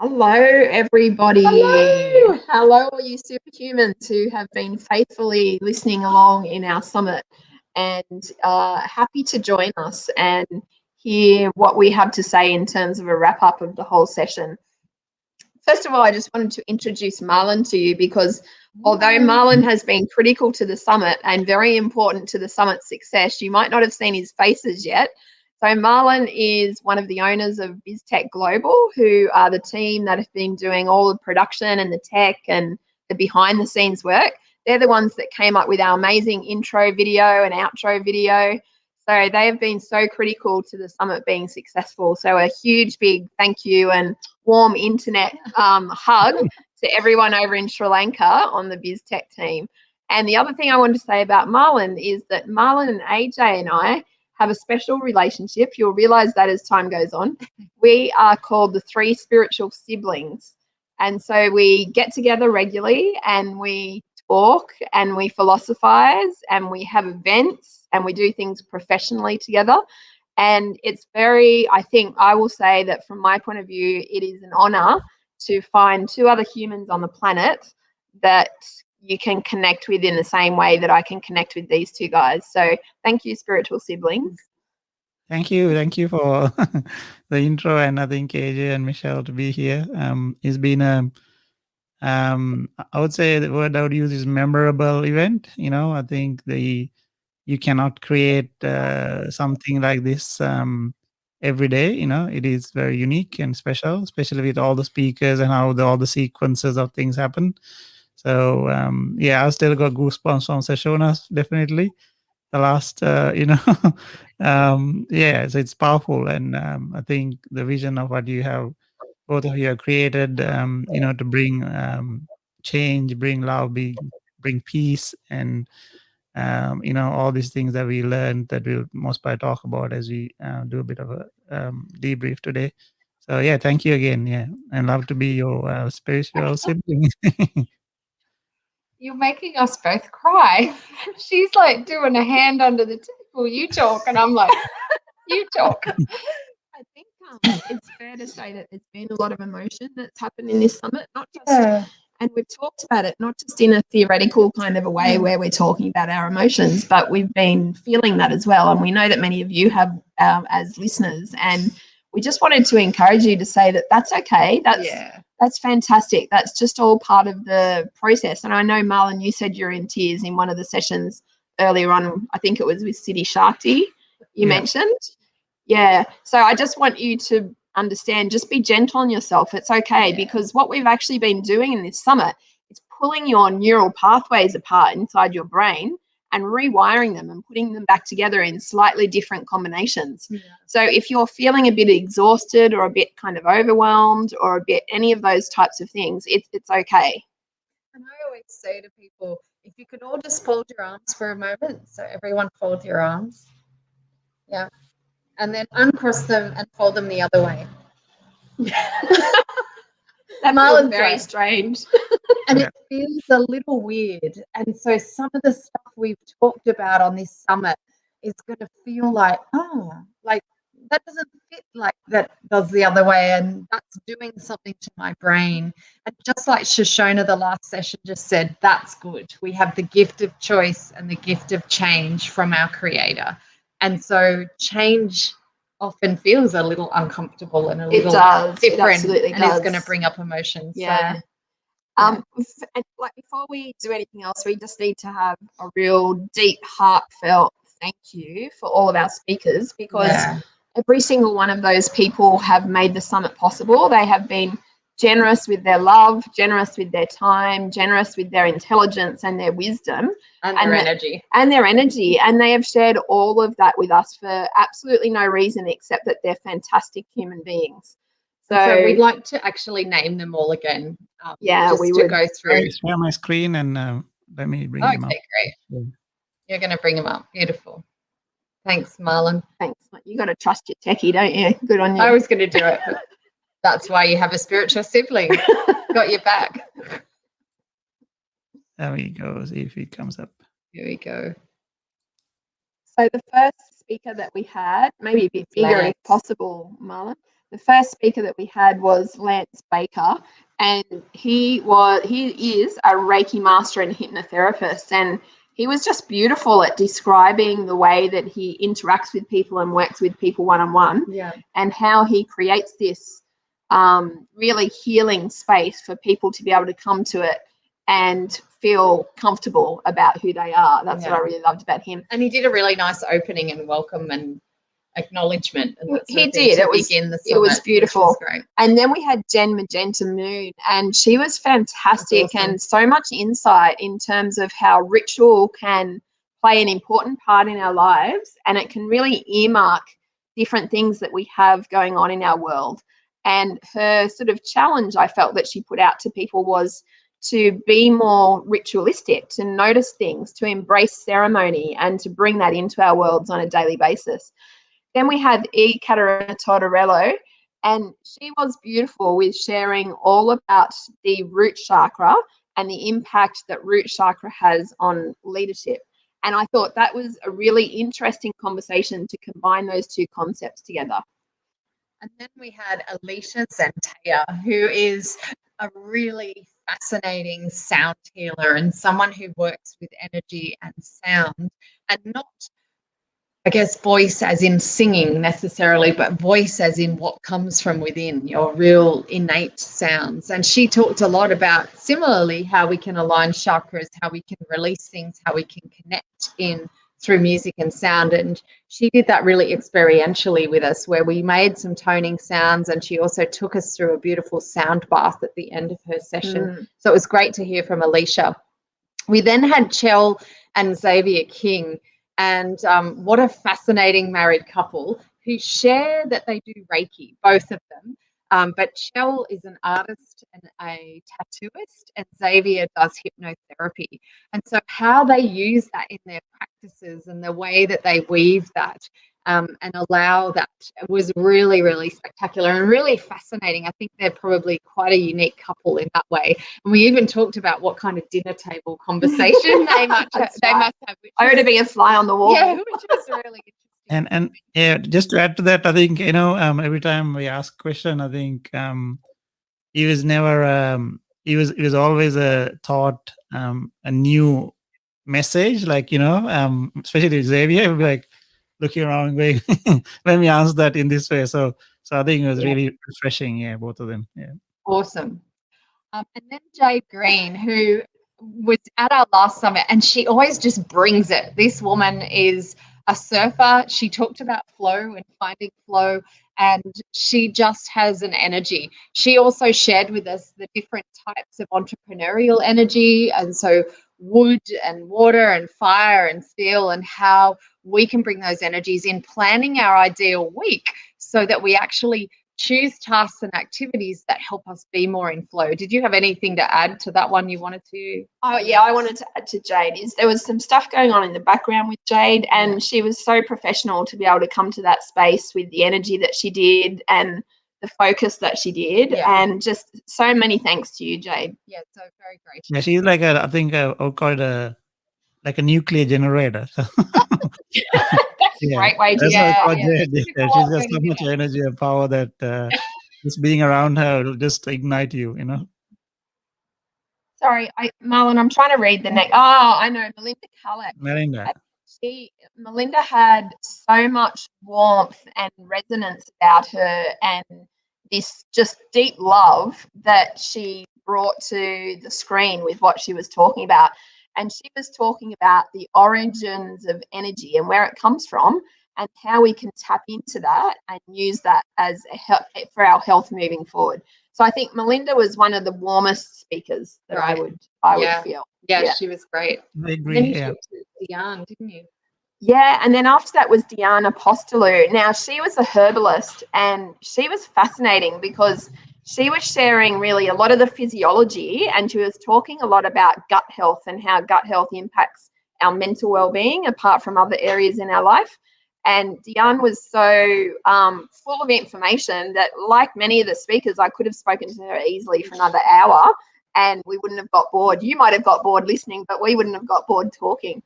Hello, everybody. Hello. Hello, all you superhumans who have been faithfully listening along in our summit, and happy to join us and hear what we have to say in terms of a wrap up of the whole session. First of all, I just wanted to introduce Marlon to you because although Marlon has been critical to the summit and very important to the summit's success, you might not have seen his faces yet. So Marlon is one of the owners of BizTech Global, who are the team that have been doing all the production and the tech and the behind the scenes work. They're the ones that came up with our amazing intro video and outro video. So they have been so critical to the summit being successful. So a huge, big thank you and warm internet hug to everyone over in Sri Lanka on the BizTech team. And the other thing I wanted to say about Marlon is that Marlon and AJ and I have a special relationship. You'll realize that as time goes on. We are called the three spiritual siblings. And so we get together regularly and we talk and we philosophize and we have events and we do things professionally together. And it's very, I think I will say that from my point of view, it is an honor to find two other humans on the planet that you can connect with in the same way that I can connect with these two guys. So thank you, spiritual siblings. Thank you for the intro, and I think AJ and Michelle to be here. It's been I would say the word I would use is memorable event. I think you cannot create something like this every day. It is very unique and special, especially with all the speakers and how all the sequences of things happen. So I still got goosebumps from Seshonas, definitely. The last, so it's powerful, and I think the vision of what you have, both of you have created, to bring change, bring love, bring peace, and all these things that we learned that we'll most probably talk about as we do a bit of a debrief today. So thank you again. And love to be your spiritual sibling. You're making us both cry. She's like doing a hand under the table. You talk, and I'm like, you talk. I think it's fair to say that there's been a lot of emotion that's happened in this summit, not just, and we've talked about it, not just in a theoretical kind of a way where we're talking about our emotions, but we've been feeling that as well. And we know that many of you have as listeners, and we just wanted to encourage you to say that that's okay. That's fantastic. That's just all part of the process. And I know, Marlon, you said you're in tears in one of the sessions earlier on. I think it was with Siddhi Shakti you mentioned. Yeah. So I just want you to understand, just be gentle on yourself. It's okay, because what we've actually been doing in this summit is pulling your neural pathways apart inside your brain and rewiring them and putting them back together in slightly different combinations. So if you're feeling a bit exhausted or a bit kind of overwhelmed or a bit any of those types of things, it's okay. And I always say to people, if you could all just fold your arms for a moment. So everyone fold your arms. Yeah. And then uncross them and fold them the other way. That feels very strange. And it feels a little weird. And so some of the stuff we've talked about on this summit is going to feel like, like that doesn't fit like that does the other way. And that's doing something to my brain. And just like Shoshona, the last session just said, that's good. We have the gift of choice and the gift of change from our creator. And so change often feels a little uncomfortable and a little different. It absolutely does. It's going to bring up emotions. Yeah. And like before we do anything else, we just need to have a real deep, heartfelt thank you for all of our speakers, because every single one of those people have made the summit possible. They have been generous with their love, generous with their time, generous with their intelligence and their wisdom. And their energy. And their energy. And they have shared all of that with us for absolutely no reason except that they're fantastic human beings. So we'd like to actually name them all again. We would go through. I'll share my screen and let me bring them up. Okay, great. You're going to bring them up. Beautiful. Thanks, Marlon. Thanks. You got to trust your techie, don't you? Good on you. I was going to do it, but that's why you have a spiritual sibling. Got your back. There we go. See if it comes up. Here we go. So the first speaker that we had, maybe a bit bigger if possible, Marlon. the first speaker that we had was Lance Baker, and he is a Reiki master and hypnotherapist, and he was just beautiful at describing the way that he interacts with people and works with people one-on-one, and how he creates this really healing space for people to be able to come to it and feel comfortable about who they are. That's what I really loved about him. And he did a really nice opening and welcome and acknowledgement. And he did. It was beautiful. Was great. And then we had Jen Magenta Moon, and she was fantastic. Awesome. And so much insight in terms of how ritual can play an important part in our lives, and it can really earmark different things that we have going on in our world. And her sort of challenge, I felt, that she put out to people was to be more ritualistic, to notice things, to embrace ceremony, and to bring that into our worlds on a daily basis. Then we had E. Caterina Tortorello, and she was beautiful with sharing all about the root chakra and the impact that root chakra has on leadership. And I thought that was a really interesting conversation to combine those two concepts together. And then we had Alicia Zentea, who is a really fascinating sound healer and someone who works with energy and sound, and not, I guess, voice as in singing necessarily, but voice as in what comes from within, your real innate sounds. And she talked a lot about, similarly, how we can align chakras, how we can release things, how we can connect in through music and sound. And she did that really experientially with us, where we made some toning sounds, and she also took us through a beautiful sound bath at the end of her session. So it was great to hear from Alicia. We then had Chell and Xavier King, and what a fascinating married couple who share that they do Reiki, both of them. But Chell is an artist and a tattooist, and Xavier does hypnotherapy. And so how they use that in their practices and the way that they weave that and allow that was really, really spectacular and really fascinating. I think they're probably quite a unique couple in that way. And we even talked about what kind of dinner table conversation they must have. I ought to be a fly on the wall. Yeah, which was really interesting. And yeah, just to add to that, I think, every time we ask a question, I think he was never, he was always a thought, a new message, like, especially Xavier, he would be like looking around going, let me answer that in this way. So I think it was really refreshing. Both of them. Awesome. And then Jade Green, who was at our last summit, and she always just brings it. This woman is a surfer. She talked about flow and finding flow, and she just has an energy. She also shared with us the different types of entrepreneurial energy, and so wood and water and fire and steel, and how we can bring those energies in planning our ideal week so that we actually choose tasks and activities that help us be more in flow. Did you have anything to add to that one you wanted to? Oh, yeah, I wanted to add to Jade. There was some stuff going on in the background with Jade, and she was so professional to be able to come to that space with the energy that she did and the focus that she did. And just so many thanks to you, Jade. Yeah, so very great. Yeah, she's like I think I would call it like a nuclear generator. That's a great way to Jade. She's got so much energy and power that just being around her will just ignite you, Sorry, Marlon, I'm trying to read the next. Oh, I know, Melinda Callett. Melinda had so much warmth and resonance about her, and this just deep love that she brought to the screen with what she was talking about. And she was talking about the origins of energy and where it comes from, and how we can tap into that and use that as for our health moving forward. So I think Melinda was one of the warmest speakers that I would feel. Yeah, she was great. I agree. Then you talked to Diane, didn't you? Yeah, and then after that was Diana Apostolou. Now, she was a herbalist, and she was fascinating because she was sharing really a lot of the physiology, and she was talking a lot about gut health and how gut health impacts our mental well-being apart from other areas in our life. And Diane was so full of information that, like many of the speakers, I could have spoken to her easily for another hour and we wouldn't have got bored. You might have got bored listening, but we wouldn't have got bored talking.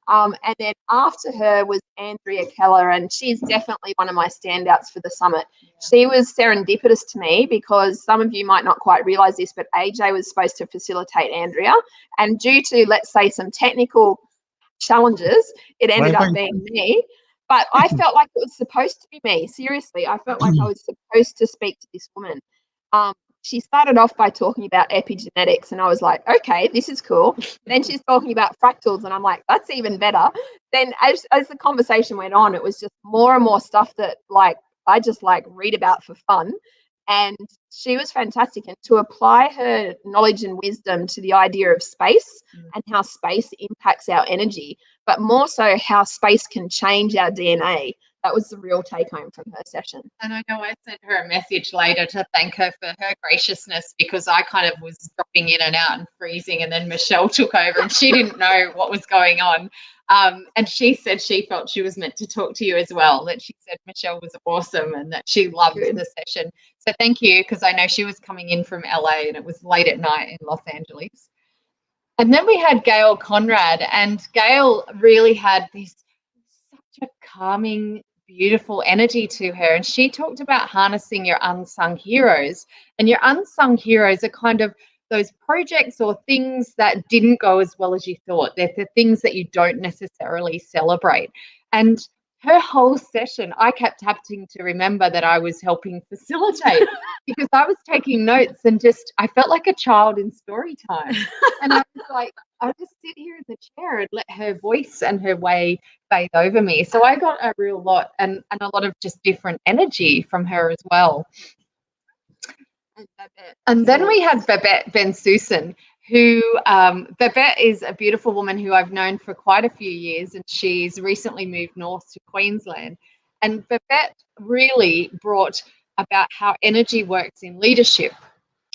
And then after her was Andrea Keller, and she's definitely one of my standouts for the summit. She was serendipitous to me because some of you might not quite realize this, but AJ was supposed to facilitate Andrea. And due to, let's say, some technical challenges, it ended up being me. But I felt like it was supposed to be me. Seriously, I felt like I was supposed to speak to this woman. She started off by talking about epigenetics, and I was like, okay, this is cool. Then she's talking about fractals, and I'm like, that's even better. Then as the conversation went on, it was just more and more stuff that like I just like read about for fun. And she was fantastic. And to apply her knowledge and wisdom to the idea of space and how space impacts our energy, but more so how space can change our DNA. That was the real take home from her session. And I know I sent her a message later to thank her for her graciousness, because I kind of was dropping in and out and freezing, and then Michelle took over and she didn't know what was going on. And she said she felt she was meant to talk to you as well, that she said Michelle was awesome and that she loved the session. So thank you, because I know she was coming in from LA and it was late at night in Los Angeles. And then we had Gail Conrad, and Gail really had this such a calming, beautiful energy to her. And she talked about harnessing your unsung heroes. And your unsung heroes are kind of those projects or things that didn't go as well as you thought. They're the things that you don't necessarily celebrate. And her whole session, I kept having to remember that I was helping facilitate because I was taking notes and just, I felt like a child in story time. And I was like, I just sit here in the chair and let her voice and her way bathe over me. So I got a real lot and a lot of just different energy from her as well. And then we had Babette Ben-Susan, who Babette is a beautiful woman who I've known for quite a few years, and she's recently moved north to Queensland. And Babette really brought about how energy works in leadership.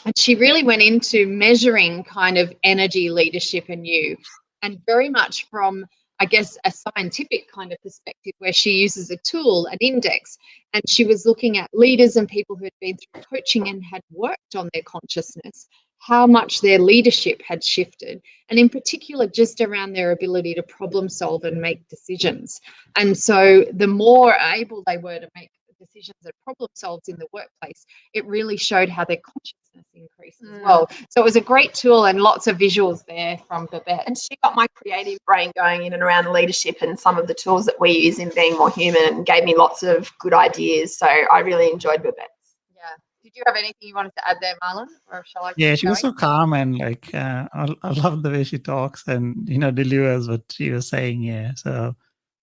And she really went into measuring kind of energy leadership in you, and very much from, I guess, a scientific kind of perspective, where she uses a tool, an index, and she was looking at leaders and people who had been through coaching and had worked on their consciousness, how much their leadership had shifted, and in particular just around their ability to problem solve and make decisions. And so the more able they were to make decisions and problem solves in the workplace, it really showed how their consciousness increased as well. So it was a great tool, and lots of visuals there from Babette. And she got my creative brain going in and around leadership and some of the tools that we use in being more human, and gave me lots of good ideas. So I really enjoyed Babette. Yeah. Did you have anything you wanted to add there, Marlon? Or shall I? Yeah, she was so calm, and like I love the way she talks and delivers what she was saying. Yeah, so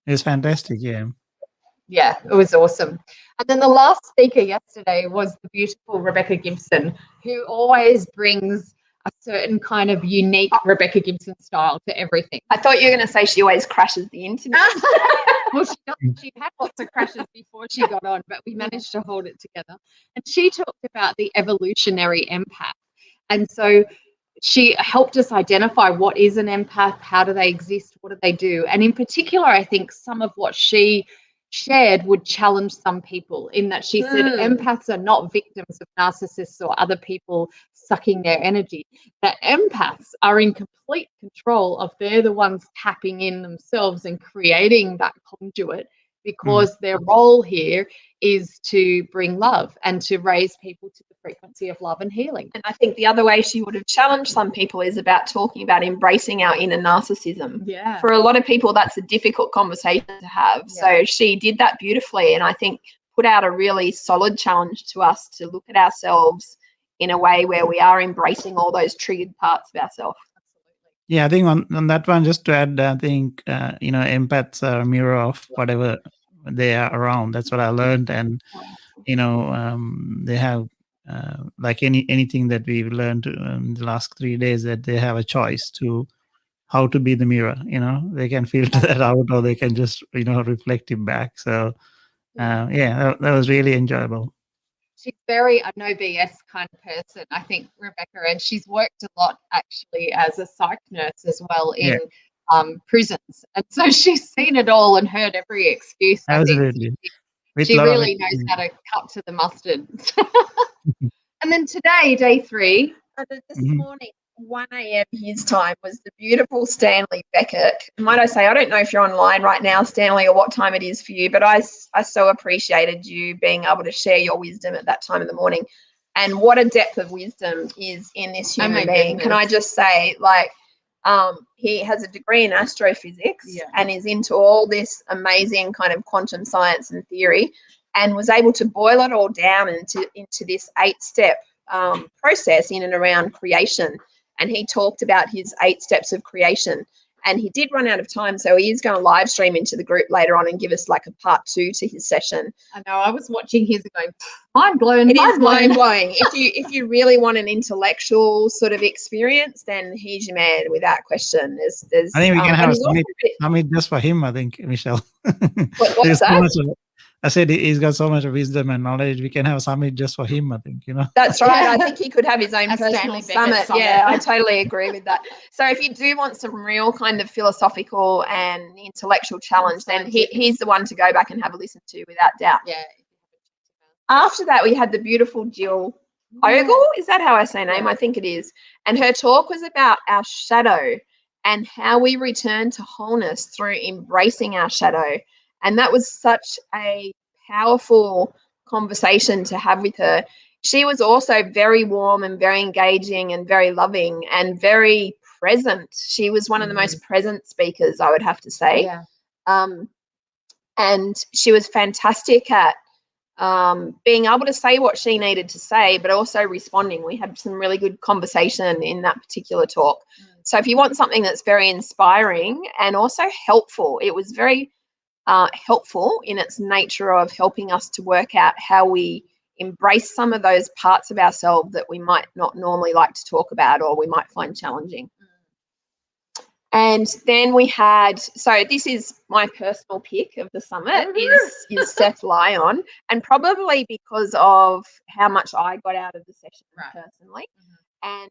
it was fantastic. Yeah, it was awesome. And then the last speaker yesterday was the beautiful Rebecca Gibson, who always brings a certain kind of unique Rebecca Gibson style to everything. I thought you were going to say she always crashes the internet. Well, she had lots of crashes before she got on, but we managed to hold it together. And she talked about the evolutionary empath. And so she helped us identify what is an empath, how do they exist, what do they do. And in particular, I think some of what she shared would challenge some people, in that she said empaths are not victims of narcissists or other people sucking their energy. That empaths are in complete control of, they're the ones tapping in themselves and creating that conduit, because their role here is to bring love and to raise people to the frequency of love and healing. And I think the other way she would have challenged some people is about talking about embracing our inner narcissism. Yeah. For a lot of people, that's a difficult conversation to have. Yeah. So she did that beautifully, and I think put out a really solid challenge to us to look at ourselves in a way where we are embracing all those triggered parts of ourselves. Yeah, I think on that one, just to add, I think, empaths are a mirror of whatever they are around. That's what I learned. And, they have, like anything that we've learned in the last 3 days, that they have a choice to how to be the mirror. They can filter that out, or they can just, reflect it back. So, that was really enjoyable. She's very a no BS kind of person, I think, Rebecca, and she's worked a lot actually as a psych nurse as well in prisons. And so she's seen it all and heard every excuse. Absolutely. She really knows how to cut to the mustard. And then today, day 3. This morning, 1 a.m. his time was the beautiful Stanley Beckett. Might I say, I don't know if you're online right now, Stanley, or what time it is for you, but I so appreciated you being able to share your wisdom at that time in the morning. And what a depth of wisdom is in this human being. Goodness. Can I just say, like, he has a degree in astrophysics and is into all this amazing kind of quantum science and theory, and was able to boil it all down into this 8-step process in and around creation. And he talked about his 8 steps of creation. And he did run out of time, so he is going to live stream into the group later on and give us like a part 2 to his session. I know, I was watching his and going, mind blown. It is mind blowing. If you really want an intellectual sort of experience, then he's your man without question. There's I think we can have a summit just for him, I think, Michelle. What's that? I said he's got so much wisdom and knowledge. We can have a summit just for him, I think, That's right. I think he could have his own personal summit. Yeah, I totally agree with that. So if you do want some real kind of philosophical and intellectual challenge, then he's the one to go back and have a listen to without doubt. Yeah. After that, we had the beautiful Jill Ogle. Is that how I say her name? Yeah. I think it is. And her talk was about our shadow and how we return to wholeness through embracing our shadow. And that was such a powerful conversation to have with her. She was also very warm and very engaging and very loving and very present. She was one of the most present speakers, I would have to say. Yeah. And she was fantastic at being able to say what she needed to say, but also responding. We had some really good conversation in that particular talk. So if you want something that's very inspiring and also helpful, it was very helpful in its nature of helping us to work out how we embrace some of those parts of ourselves that we might not normally like to talk about or we might find challenging. And then we had, so this is my personal pick of the summit is Seth Lyon, and probably because of how much I got out of the session personally. And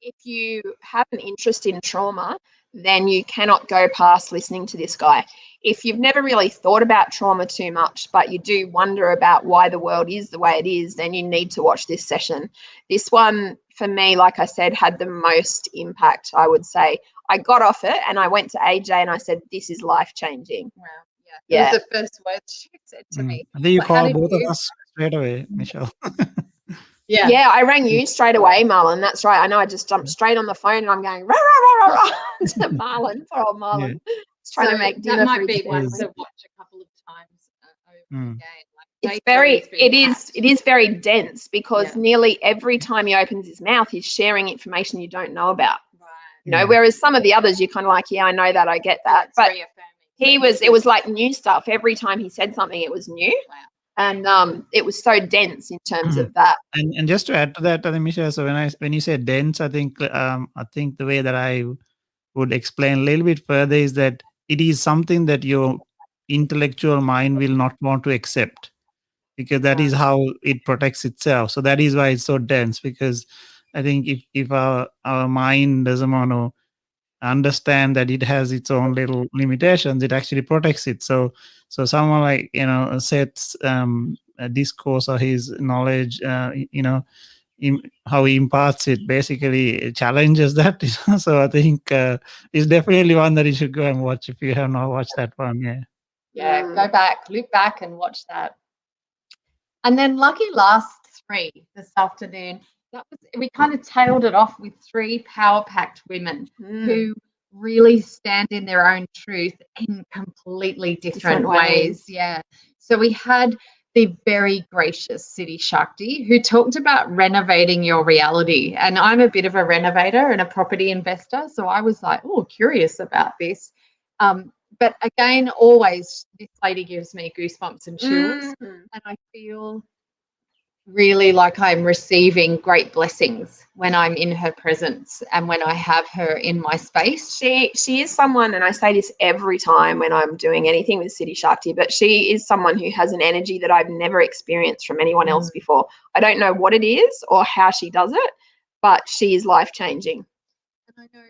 if you have an interest in trauma, then you cannot go past listening to this guy. If you've never really thought about trauma too much, but you do wonder about why the world is the way it is, then you need to watch this session. This one, for me, like I said, had the most impact, I would say. I got off it and I went to AJ and I said, this is life-changing. Wow. Yeah. That was the first words she said to me. I think you called both of us straight away, Michelle. Yeah, I rang you straight away, Marlon. That's right. I know I just jumped straight on the phone and I'm going, rah, rah, rah, rah, rah, to Marlon, poor old Marlon. Trying to make dinner. That might be one to watch a couple of times over again. It's it is very dense because nearly every time he opens his mouth, he's sharing information you don't know about. Right. Whereas some of the others, you're kind of like, yeah, I know that, I get that. But it was like new stuff. Every time he said something, it was new. Wow. And it was so dense in terms of that. And just to add to that, Michelle, so when you say dense, I think the way that I would explain a little bit further is that it is something that your intellectual mind will not want to accept, because that is how it protects itself. So that is why it's so dense, because I think if our mind doesn't want to understand that it has its own little limitations, it actually protects it. So someone like Seth's discourse or his knowledge, how he imparts it basically challenges that. So I think it's definitely one that you should go and watch if you have not watched that one. Yeah, go back, look back and watch that. And then lucky last 3 this afternoon. We kind of tailed it off with 3 power-packed women who really stand in their own truth in completely different ways. Yeah. So we had the very gracious Siddhi Shakti, who talked about renovating your reality. And I'm a bit of a renovator and a property investor, so I was like, curious about this. But again, always this lady gives me goosebumps and chills, and I feel really like I'm receiving great blessings when I'm in her presence and when I have her in my space. She is someone, and I say this every time when I'm doing anything with Siddhi Shakti, but she is someone who has an energy that I've never experienced from anyone else before. I don't know what it is or how she does it, but she is life-changing. And I know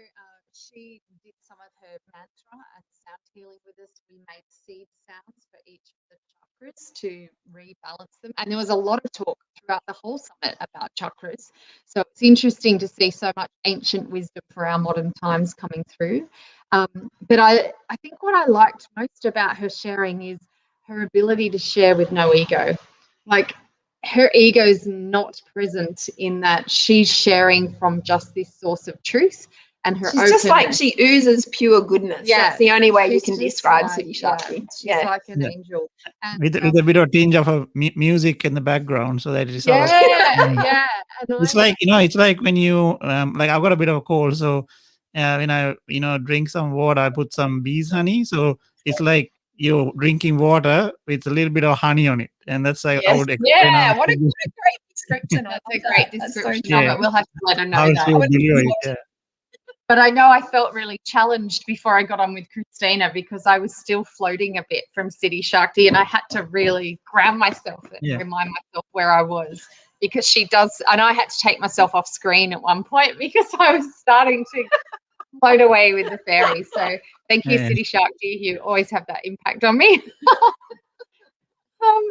she did some of her mantra and sound healing with us, we made seed sounds for each of the chakras to rebalance them. And there was a lot of talk throughout the whole summit about chakras. So it's interesting to see so much ancient wisdom for our modern times coming through. But I think what I liked most about her sharing is her ability to share with no ego. Like, her ego's not present in that she's sharing from just this source of truth. And her she's just like, she oozes pure goodness. Yeah, that's the only way you can just describe like, Siddhi Shakti. she's like an angel. And, with a bit of tinge of a music in the background, so that it's sort of yeah. And it's like, it's like when you like, I've got a bit of a cold, so when I drink some water, I put some bees honey, so it's like you're drinking water with a little bit of honey on it, and that's like I would explain how what a great description. That's a great description so of it. We'll have to let her know how that. she would deliver it. Yeah. But I know I felt really challenged before I got on with Christina, because I was still floating a bit from Siddhi Shakti, and I had to really ground myself and remind myself where I was, because she does, and I had to take myself off screen at one point because I was starting to float away with the fairies. So thank you, Siddhi Shakti. You always have that impact on me.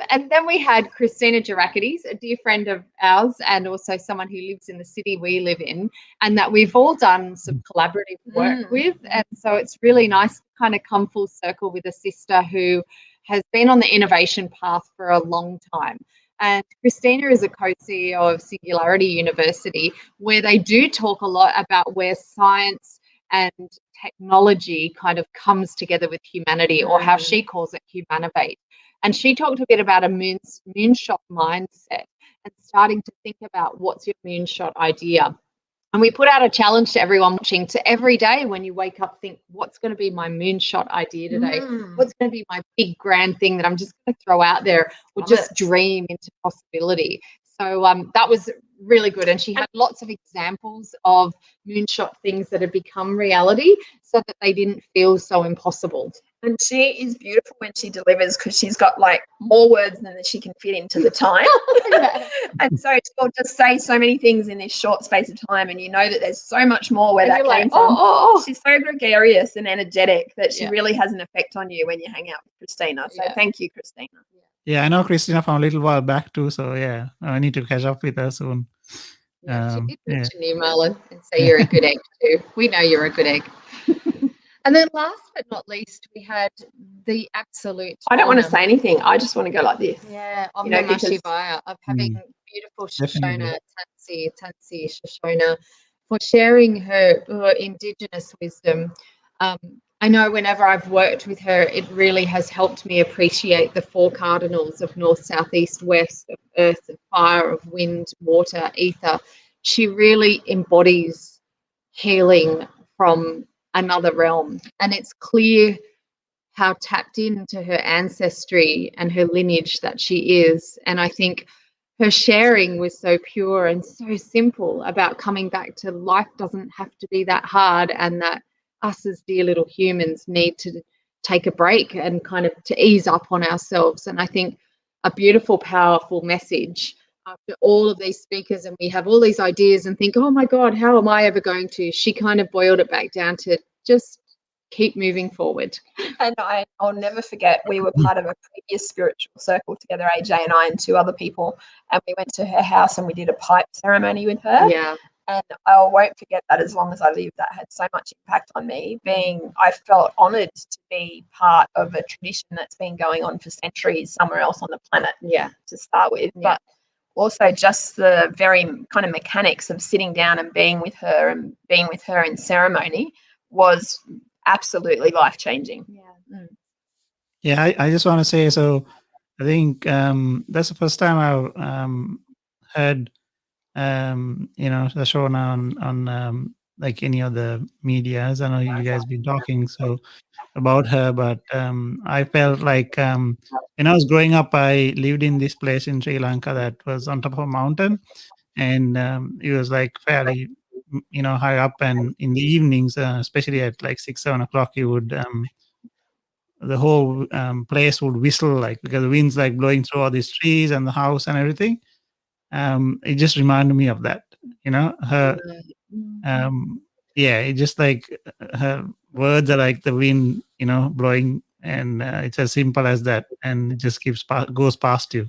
And then we had Christina Gerakides, a dear friend of ours, and also someone who lives in the city we live in, and that we've all done some collaborative work with. And so it's really nice to kind of come full circle with a sister who has been on the innovation path for a long time. And Christina is a co-CEO of Singularity University, where they do talk a lot about where science and technology kind of comes together with humanity, or how she calls it humanivate. And she talked a bit about a moonshot mindset and starting to think about what's your moonshot idea. And we put out a challenge to everyone watching to every day when you wake up, think, what's going to be my moonshot idea today? What's going to be my big grand thing that I'm just going to throw out there, or just dream into possibility? So that was really good. And she had lots of examples of moonshot things that have become reality so that they didn't feel so impossible. And she is beautiful when she delivers, because she's got like more words than she can fit into the time. And so she'll just say so many things in this short space of time, and you know that there's so much more where that came from. She's so gregarious and energetic that she really has an effect on you when you hang out with Christina. So thank you, Christina. Yeah, I know Christina from a little while back too, so yeah, I need to catch up with her soon. She did mention you, Marlon, and say you're a good egg too. We know you're a good egg. And then last but not least, we had the absolute... I don't want to say anything. I just want to go like this. Yeah, Om Namah Shivaya, of having beautiful Shoshona, Tansi Shoshona, for sharing her Indigenous wisdom. I know whenever I've worked with her, it really has helped me appreciate the 4 cardinals of north, south, east, west, of earth, of fire, of wind, water, ether. She really embodies healing from another realm, and it's clear how tapped into her ancestry and her lineage that she is. And I think her sharing was so pure and so simple about coming back to life doesn't have to be that hard, and that us as dear little humans need to take a break and kind of to ease up on ourselves. And I think a beautiful, powerful message after all of these speakers, and we have all these ideas and think, oh my God, how am I ever going to? She kind of boiled it back down to just keep moving forward. And I'll never forget, we were part of a previous spiritual circle together, AJ and I and 2 other people, and we went to her house and we did a pipe ceremony with her. Yeah. And I won't forget that as long as I live. That had so much impact on me. I felt honoured to be part of a tradition that's been going on for centuries somewhere else on the planet. Yeah. To start with, but also just the very kind of mechanics of sitting down and being with her in ceremony was absolutely life-changing. Yeah, I just want to say, so I think that's the first time I've heard the show now on like any of the medias. I know you guys been talking about her, but I felt like when I was growing up, I lived in this place in Sri Lanka that was on top of a mountain, and it was like fairly high up, and in the evenings, especially at like 6-7 o'clock, you would the whole place would whistle, like, because the wind's like blowing through all these trees and the house and everything. It just reminded me of that, her it just like her words are like the wind, blowing, and it's as simple as that, and it just goes past you.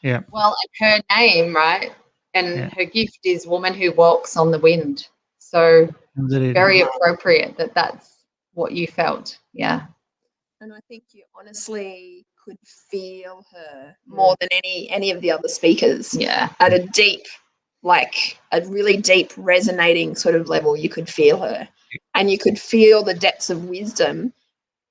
Yeah. Well, and her name, right? And Yeah. her gift is Woman Who Walks on the Wind. So Absolutely. very appropriate that that's what you felt. Yeah. And I think you honestly could feel her more than any of the other speakers. Yeah. At a deep, like a really deep resonating sort of level, you could feel her. And you could feel the depths of wisdom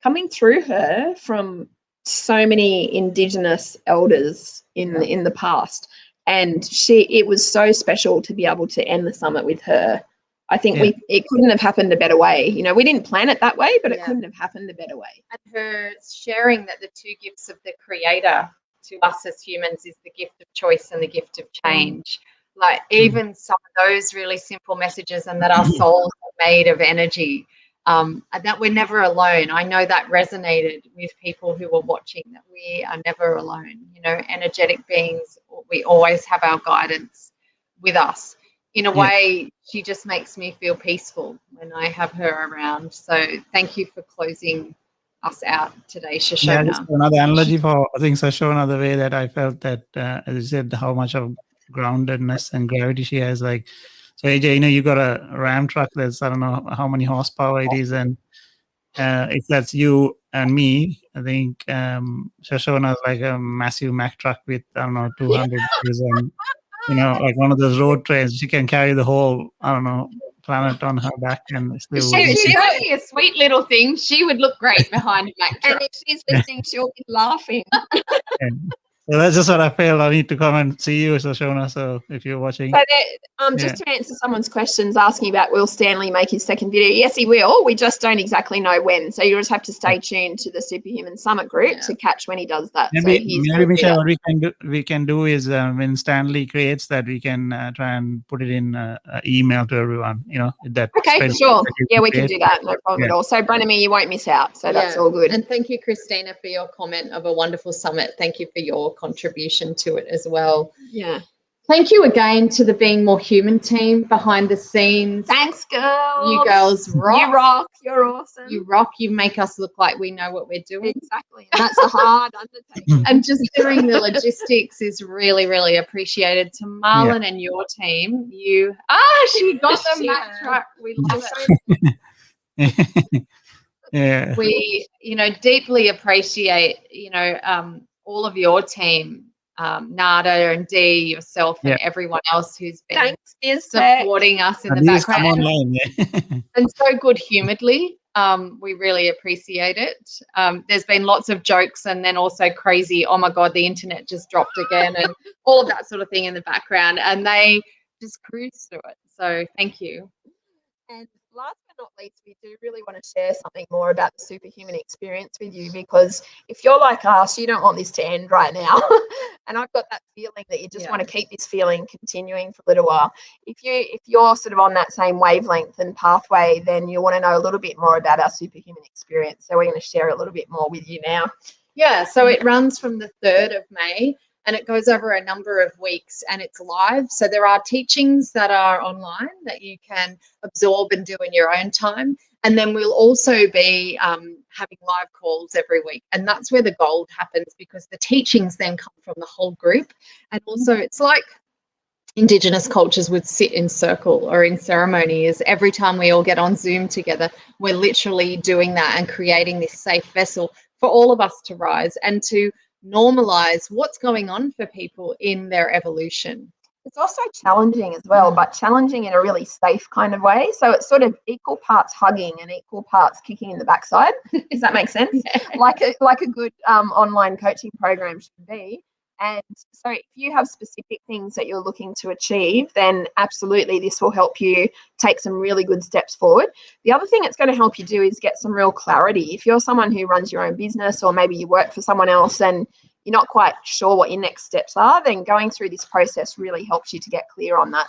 coming through her from so many Indigenous elders in the past. And it was so special to be able to end the summit with her. I think it couldn't have happened a better way. We didn't plan it that way, but it couldn't have happened a better way. And her sharing that the two gifts of the Creator to us as humans is the gift of choice and the gift of change. Like even some of those really simple messages, and that our souls are made of energy, and that we're never alone. I know that resonated with people who were watching, that we are never alone. Energetic beings, we always have our guidance with us. In a way, she just makes me feel peaceful when I have her around. So thank you for closing us out today, Shoshona. Just another analogy for, I think, Shoshona, the way that I felt that, as you said, how much of groundedness and gravity she has. Like, so AJ, you got a Ram truck that's, I don't know how many horsepower it is, and if that's you and me, I think Shoshona is like a massive Mack truck with, I don't know, 200 wheels, and like one of those road trains. She can carry the whole, I don't know, planet on her back, and still. She might be a sweet little thing. She would look great behind a Mack truck. And if she's listening, she'll be laughing. So that's just what I felt. I need to come and see you, Shoshona. So if you're watching. So just to answer someone's questions asking about will Stanley make his second video, yes, he will. We just don't exactly know when. So you just have to stay tuned to the Superhuman Summit group to catch when he does that. Maybe Michelle, what we can do is when Stanley creates that, we can try and put it in an email to everyone. That. Okay, sure. Yeah, we can do that. No problem at all. So Branimir, you won't miss out. So that's all good. And thank you, Christina, for your comment of a wonderful summit. Thank you for your contribution to it as well. Yeah. Thank you again to the Being More Human team behind the scenes. Thanks, girls. You girls rock. You rock. You're awesome. You rock. You make us look like we know what we're doing. Exactly. And that's a hard undertaking. And just doing the logistics is really, really appreciated. To Marlon and your team, she got the Mack truck. We love it. We, deeply appreciate, all of your team. Nada and Dee, yourself, and everyone else who's been supporting us in the background. And so good-humouredly. We really appreciate it. There's been lots of jokes and then also crazy, oh, my God, the internet just dropped again, and all of that sort of thing in the background. And they just cruise through it. So thank you. And last but not least, we do really want to share something more about the Superhuman experience with you, because if you're like us, you don't want this to end right now. And I've got that feeling that you just want to keep this feeling continuing for a little while. If you're sort of on that same wavelength and pathway, then you want to know a little bit more about our Superhuman experience. So we're going to share a little bit more with you now. Yeah, so it runs from the 3rd of May. And it goes over a number of weeks, and it's live. So there are teachings that are online that you can absorb and do in your own time. And then we'll also be having live calls every week. And that's where the gold happens, because the teachings then come from the whole group. And also it's like Indigenous cultures would sit in circle or in ceremony. Is every time we all get on Zoom together, we're literally doing that and creating this safe vessel for all of us to rise and to normalize what's going on for people in their evolution. It's also challenging as well, but challenging in a really safe kind of way. So it's sort of equal parts hugging and equal parts kicking in the backside. Does that make sense? Like a good online coaching program should be. And so if you have specific things that you're looking to achieve, then absolutely this will help you take some really good steps forward. The other thing it's going to help you do is get some real clarity. If you're someone who runs your own business, or maybe you work for someone else and you're not quite sure what your next steps are, then going through this process really helps you to get clear on that.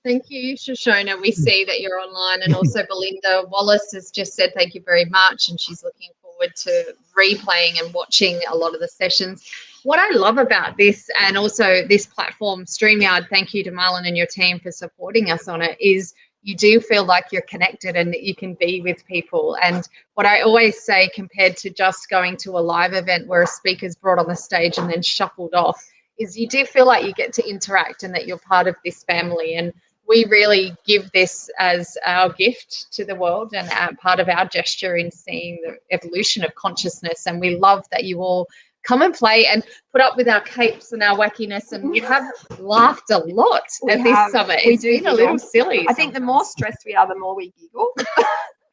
Thank you, Shoshona. We see that you're online, and also Belinda Wallace has just said thank you very much, and she's looking forward to replaying and watching a lot of the sessions. What I love about this, and also this platform, StreamYard, thank you to Marlon and your team for supporting us on it, is you do feel like you're connected and that you can be with people. And what I always say, compared to just going to a live event where a speaker's brought on the stage and then shuffled off, is you do feel like you get to interact and that you're part of this family. And we really give this as our gift to the world and part of our gesture in seeing the evolution of consciousness. And we love that you all come and play and put up with our capes and our wackiness, and we have laughed a lot at this summit. It's been a little silly. I think the more stressed we are, the more we giggle.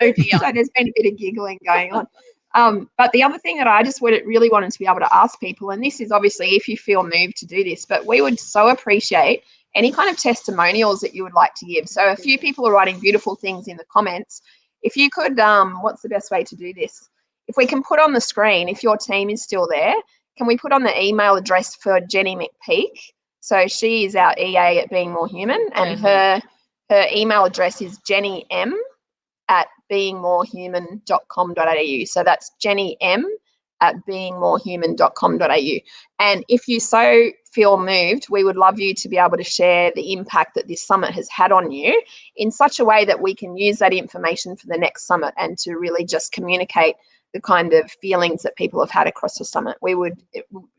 Oh dear. So there's been a bit of giggling going on. But the other thing that I just really wanted to be able to ask people, and this is obviously if you feel moved to do this, but we would so appreciate any kind of testimonials that you would like to give. So a few people are writing beautiful things in the comments. If you could, what's the best way to do this? If we can put on the screen, if your team is still there, can we put on the email address for Jenny McPeak? So she is our EA at Being More Human, and her email address is jennym@beingmorehuman.com.au. So that's jennym@beingmorehuman.com.au. And if you so feel moved, we would love you to be able to share the impact that this summit has had on you in such a way that we can use that information for the next summit and to really just communicate the kind of feelings that people have had across the summit. We would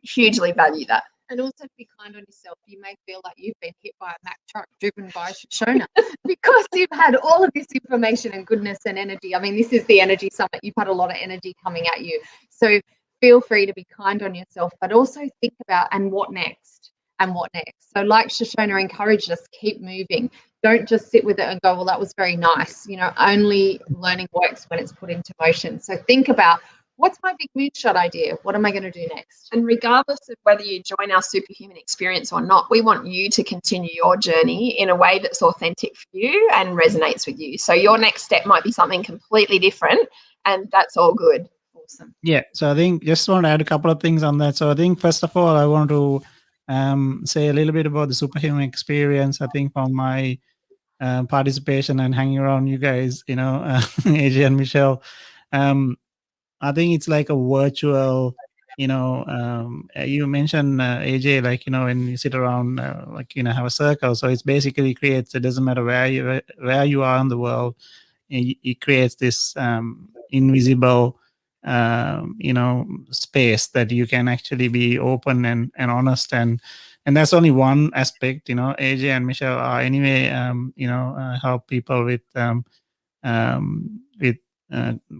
hugely value that. And also be kind on yourself. You may feel like you've been hit by a Mack truck driven by Shoshona because you've had all of this information and goodness and energy. I mean, this is the energy summit. You've had a lot of energy coming at you. So feel free to be kind on yourself, but also think about, and what next? And what next? So like Shoshona encouraged us, keep moving. Don't just sit with it and go, well, that was very nice. You know, only learning works when it's put into motion. So think about, what's my big moonshot idea? What am I going to do next? And regardless of whether you join our Superhuman experience or not, we want you to continue your journey in a way that's authentic for you and resonates with you. So your next step might be something completely different, and that's all good. Awesome. Yeah. So I think just want to add a couple of things on that. So I think first of all, I want to say a little bit about the Superhuman experience. I think from my participation and hanging around you guys, you know, AJ and Michelle, I think it's like a virtual, you know, you mentioned AJ, like, you know, when you sit around, like, you know, have a circle. So it's basically creates, it doesn't matter where you are in the world, it creates this invisible, you know, space that you can actually be open and honest, and that's only one aspect. You know, AJ and Michelle are anyway, you know, help people with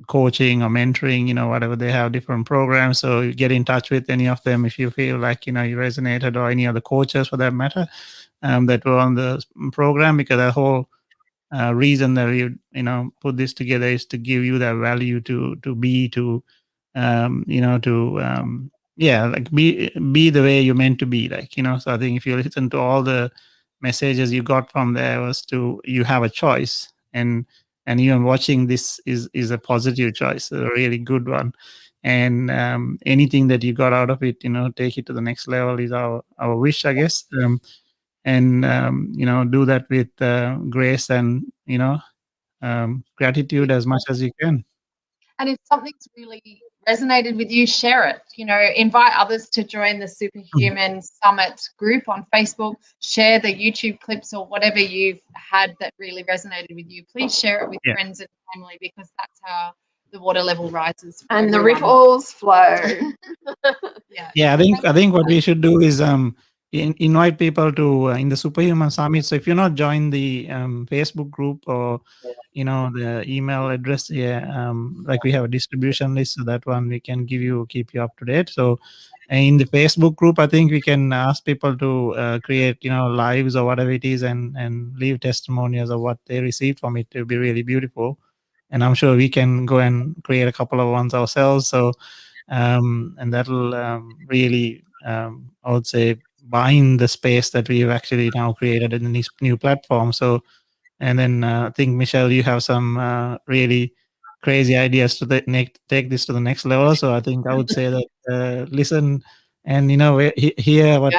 coaching or mentoring, you know, whatever. They have different programs, so you get in touch with any of them if you feel like, you know, you resonated, or any other coaches for that matter, that were on the program, because the whole reason that we, you know, put this together is to give you that value to be, to you know, to yeah, like be the way you're meant to be, like, you know. So I think if you listen to all the messages you got from there, was to, you have a choice, and even watching this is a positive choice, a really good one. And anything that you got out of it, you know, take it to the next level is our wish, I guess. And you know, do that with grace and, you know, gratitude as much as you can. And if something's really resonated with you, share it. You know, invite others to join the Superhuman Summit group on Facebook. Share the YouTube clips or whatever you've had that really resonated with you. Please share it with friends and family, because that's how the water level rises. And the ripples flow. Yeah, I think what we should do is invite people to in the Superhuman Summit. So if you're not joined the Facebook group, or, you know, the email address, like we have a distribution list, so that one we can keep you up to date. So in the Facebook group, I think we can ask people to create, you know, lives or whatever it is, and leave testimonials of what they received from it. It will be really beautiful, and I'm sure we can go and create a couple of ones ourselves. So and that'll really, I would say, bind the space that we've actually now created in this new platform. So, and then I think, Michelle, you have some really crazy ideas to take this to the next level. So I think I would say that listen and, you know, hear what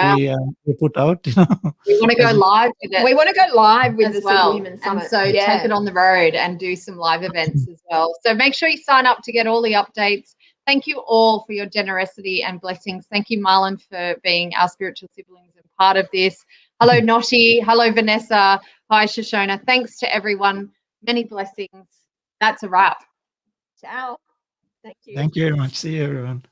we put out. You know, we want to go live with it. We want to go live with as the well. Superhuman Summit. And so take it on the road and do some live events as well. So make sure you sign up to get all the updates. Thank you all for your generosity and blessings. Thank you, Marlon, for being our spiritual siblings and part of this. Hello, Noshi. Hello, Vanessa. Bye, Shoshona. Thanks to everyone. Many blessings. That's a wrap. Ciao. Thank you. Thank you very much. See you, everyone.